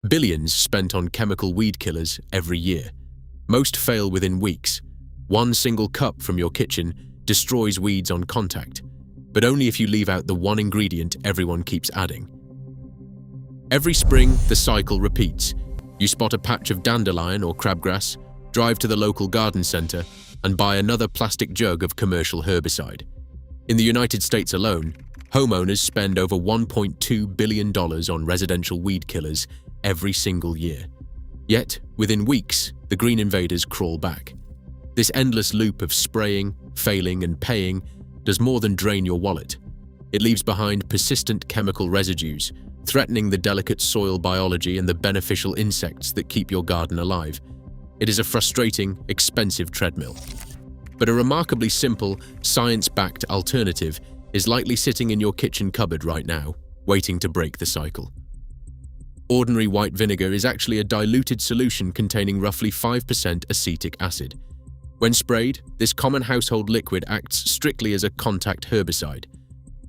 Billions spent on chemical weed killers every year. Most fail within weeks. One single cup from your kitchen destroys weeds on contact, but only if you leave out the one ingredient everyone keeps adding. Every spring, the cycle repeats. You spot a patch of dandelion or crabgrass, drive to the local garden center, and buy another plastic jug of commercial herbicide. In the United States alone, homeowners spend over $1.2 billion on residential weed killers every single year. Yet, within weeks, the green invaders crawl back. This endless loop of spraying, failing, and paying does more than drain your wallet. It leaves behind persistent chemical residues, threatening the delicate soil biology and the beneficial insects that keep your garden alive. It is a frustrating, expensive treadmill. But a remarkably simple, science-backed alternative is likely sitting in your kitchen cupboard right now, waiting to break the cycle. Ordinary white vinegar is actually a diluted solution containing roughly 5% acetic acid. When sprayed, this common household liquid acts strictly as a contact herbicide.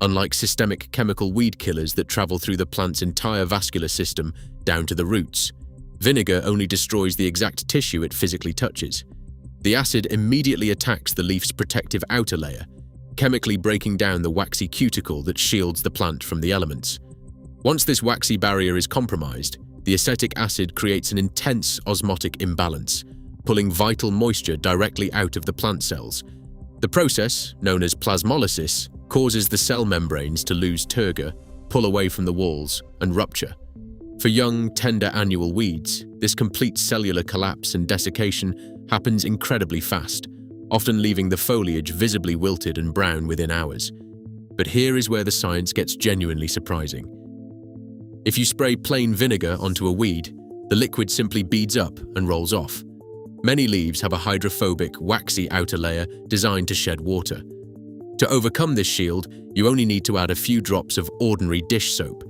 Unlike systemic chemical weed killers that travel through the plant's entire vascular system down to the roots, vinegar only destroys the exact tissue it physically touches. The acid immediately attacks the leaf's protective outer layer, chemically breaking down the waxy cuticle that shields the plant from the elements. Once this waxy barrier is compromised, the acetic acid creates an intense osmotic imbalance, pulling vital moisture directly out of the plant cells. The process, known as plasmolysis, causes the cell membranes to lose turgor, pull away from the walls, and rupture. For young, tender annual weeds, this complete cellular collapse and desiccation happens incredibly fast, often leaving the foliage visibly wilted and brown within hours. But here is where the science gets genuinely surprising. If you spray plain vinegar onto a weed, the liquid simply beads up and rolls off. Many leaves have a hydrophobic, waxy outer layer designed to shed water. To overcome this shield, you only need to add a few drops of ordinary dish soap.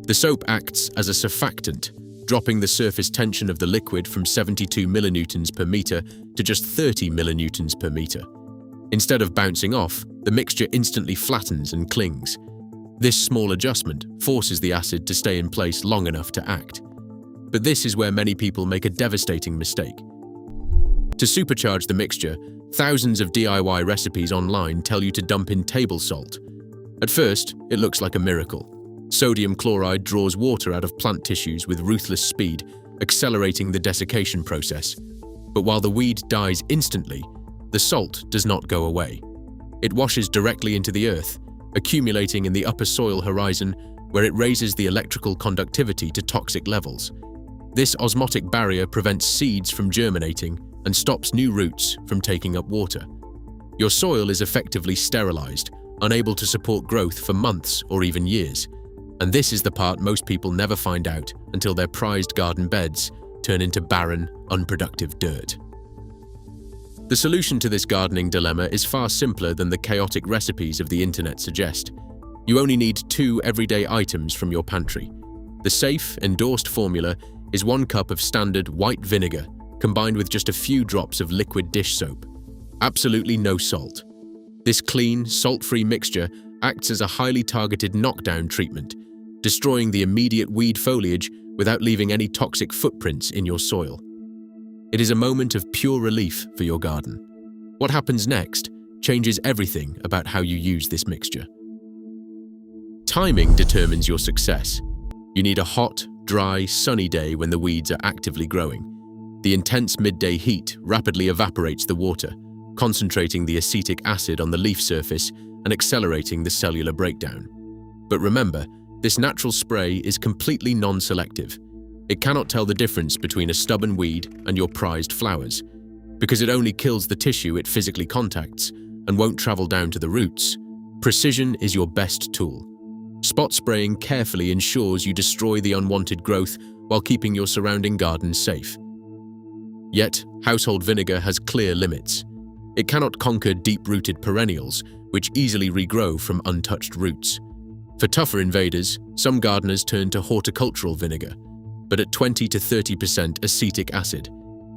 The soap acts as a surfactant, dropping the surface tension of the liquid from 72 millinewtons per meter to just 30 millinewtons per meter. Instead of bouncing off, the mixture instantly flattens and clings. This small adjustment forces the acid to stay in place long enough to act. But this is where many people make a devastating mistake. To supercharge the mixture, thousands of DIY recipes online tell you to dump in table salt. At first, it looks like a miracle. Sodium chloride draws water out of plant tissues with ruthless speed, accelerating the desiccation process. But while the weed dies instantly, the salt does not go away. It washes directly into the earth, accumulating in the upper soil horizon, where it raises the electrical conductivity to toxic levels. This osmotic barrier prevents seeds from germinating and stops new roots from taking up water. Your soil is effectively sterilized, unable to support growth for months or even years. And this is the part most people never find out until their prized garden beds turn into barren, unproductive dirt. The solution to this gardening dilemma is far simpler than the chaotic recipes of the internet suggest. You only need 2 everyday items from your pantry. The safe, endorsed formula is 1 cup of standard white vinegar combined with just a few drops of liquid dish soap. Absolutely no salt. This clean, salt-free mixture acts as a highly targeted knockdown treatment, destroying the immediate weed foliage without leaving any toxic footprints in your soil. It is a moment of pure relief for your garden. What happens next changes everything about how you use this mixture. Timing determines your success. You need a hot, dry, sunny day when the weeds are actively growing. The intense midday heat rapidly evaporates the water, concentrating the acetic acid on the leaf surface and accelerating the cellular breakdown. But remember, this natural spray is completely non-selective. It cannot tell the difference between a stubborn weed and your prized flowers. Because it only kills the tissue it physically contacts and won't travel down to the roots, precision is your best tool. Spot spraying carefully ensures you destroy the unwanted growth while keeping your surrounding garden safe. Yet, household vinegar has clear limits. It cannot conquer deep-rooted perennials, which easily regrow from untouched roots. For tougher invaders, some gardeners turn to horticultural vinegar, but at 20 to 30% acetic acid.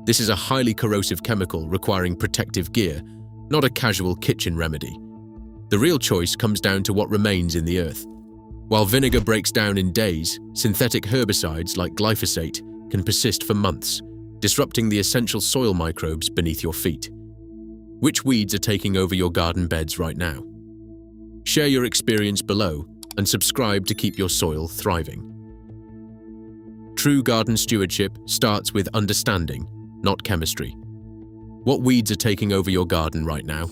This is a highly corrosive chemical requiring protective gear, not a casual kitchen remedy. The real choice comes down to what remains in the earth. While vinegar breaks down in days, synthetic herbicides like glyphosate can persist for months, disrupting the essential soil microbes beneath your feet. Which weeds are taking over your garden beds right now? Share your experience below and subscribe to keep your soil thriving. True garden stewardship starts with understanding, not chemistry. What weeds are taking over your garden right now?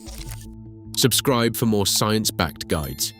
Subscribe for more science-backed guides.